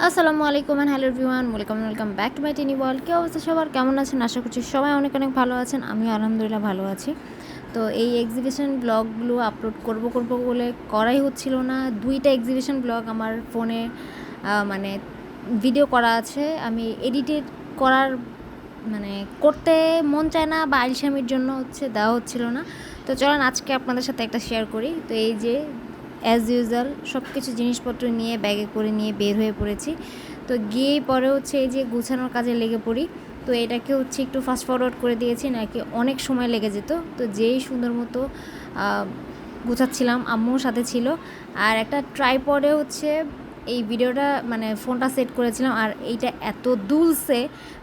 আসসালামু আলাইকুম and hello everyone, welcome back to my tiny world. কি অবস্থা সবার, কেমন আছেন? আশা করছি সবাই অনেক অনেক ভালো আছেন। আমিও আলহামদুলিল্লাহ ভালো আছি। তো এই এক্সিবিশন ব্লগগুলো আপলোড করব বলে করাই হচ্ছিল না। 2টা এক্সিবিশন ব্লগ আমার ফোনে মানে ভিডিও করা আছে, আমি এডিটেড করার করতে মন চায় না বা আলসামির জন্য দেওয়া হচ্ছিল না। তো চলেন আজকে আপনাদের সাথে একটা শেয়ার করি। তো এই যে অ্যাজ ইউজুয়াল সব কিছু জিনিসপত্র নিয়ে ব্যাগে করে নিয়ে বের হয়ে পড়েছি। তো গিয়েই পরে এই যে গুছানোর কাজে লেগে পড়ি। তো এটাকে একটু ফাস্ট ফরওয়ার্ড করে দিয়েছি, নাকি অনেক সময় লেগে যেত। তো যেই সুন্দর মতো গুছাচ্ছিলাম, আম্মুর সাথে ছিল। আর একটা ট্রাইপডে এই ভিডিওটা ফোনটা সেট করেছিলাম, আর এইটা এত দুলছে,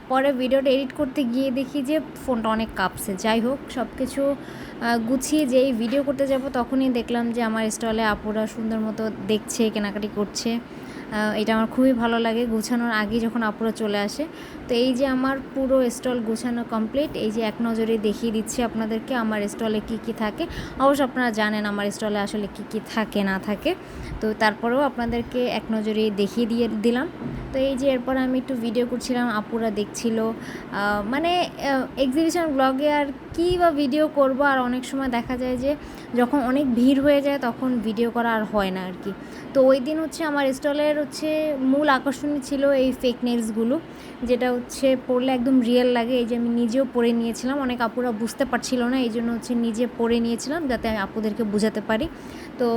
পরে ভিডিওটা এডিট করতে গিয়ে দেখি যে ফোনটা অনেক কাঁপছে। যাই হোক, সব কিছু গুছিয়ে যেই ভিডিও করতে যাব তখনই দেখলাম যে আমার স্টলে আপুরা সুন্দর মতো দেখছে, কেনাকাটি করছে। এটা আমার খুবই ভালো লাগে গুছানোর আগে যখন আপুরা চলে আসে। তো এই যে আমার পুরো স্টল গুছানো কমপ্লিট। এই যে এক নজরে দেখিয়ে দিচ্ছি আপনাদেরকে আমার স্টলে কি কি থাকে। অবশ্য আপনারা জানেন আমার স্টলে আসলে কি কি থাকে না থাকে, তো তারপরেও আপনাদেরকে এক নজরে দেখিয়ে দিলাম। তো এই যে এরপর আমি একটু ভিডিও করছিলাম, আপুরা দেখছিল। এক্সিবিশন ব্লগে আর কী বা ভিডিও করব, আর অনেক সময় দেখা যায় যে যখন অনেক ভিড় হয়ে যায় তখন ভিডিও করা আর হয় না আর কি। তো ওই দিন আমার স্টলের মূল আকর্ষণই ছিল এই ফেক নেলসগুলো, যেটা পরলে একদম রিয়েল লাগে। এই যে আমি নিজেও পরে নিয়েছিলাম, অনেক আপুরা বুঝতে পারছিল না, এই জন্য নিজে পরে নিয়েছিলাম যাতে আমি আপুদেরকে বোঝাতে পারি। তো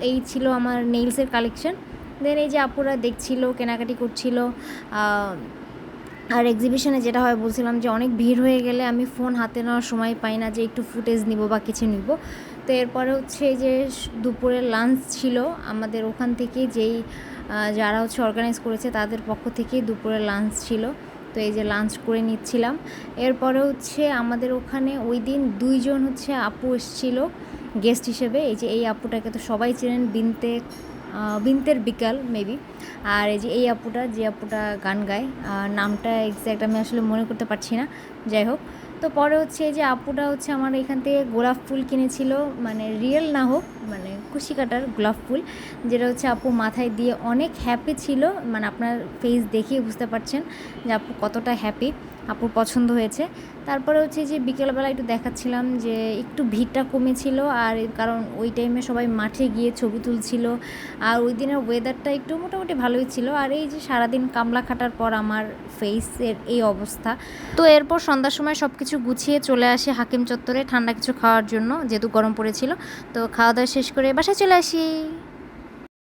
এই ছিল আমার নেইলসের কালেকশন। দেন এই যে আপুরা দেখছিল, কেনাকাটি করছিল। আর এক্সিবিশনে যেটা হয়, বলছিলাম যে অনেক ভিড় হয়ে গেলে আমি ফোন হাতে নেওয়ার সময় পাই না যে একটু ফুটেজ নিব বা কিছু নিব। তো এরপরে এই যে দুপুরের লাঞ্চ ছিল আমাদের ওখান থেকে, যারা অর্গানাইজ করেছে তাদের পক্ষ থেকে দুপুরের লাঞ্চ ছিল। তো এই যে লাঞ্চ করে নিচ্ছিলাম। এরপরে আমাদের ওখানে ওই দিন 2জন আপু এসেছিলো গেস্ট হিসেবে। এই যে এই আপুটাকে তো সবাই চেনেন, বিনতের বিকাল মেবি। আর এই যে এই আপুটা, যে আপুটা গান গায়, নামটা এক্স্যাক্ট আমি আসলে মনে করতে পারছি না। যাই হোক, তো পরে এই যে আপুটা আমার এখান থেকে গোলাপ ফুল কিনেছিল, রিয়েল না হোক, কুশি কাটার গোলাপ ফুল, যেটা আপু মাথায় দিয়ে অনেক হ্যাপি ছিল। আপনার ফেস দেখিয়ে বুঝতে পারছেন যে আপু কতটা হ্যাপি, আপুর পছন্দ হয়েছে। তারপরে যে বিকেলবেলা একটু দেখাচ্ছিলাম যে একটু ভিড়টা কমেছিল, আর কারণ ওই টাইমে সবাই মাঠে গিয়ে ছবি তুলছিল। আর ওই দিনের ওয়েদারটা একটু মোটামুটি ভালোই ছিল। আর এই যে সারাদিন কামলা খাটার পর আমার ফেসের এই অবস্থা। তো এরপর সন্ধ্যার সময় সব কিছু গুছিয়ে চলে আসি হাকিম চত্বরে ঠান্ডা কিছু খাওয়ার জন্য, যেহেতু গরম পড়েছিল। তো খাওয়া দাওয়া শেষ করে বাসায় চলে আসি।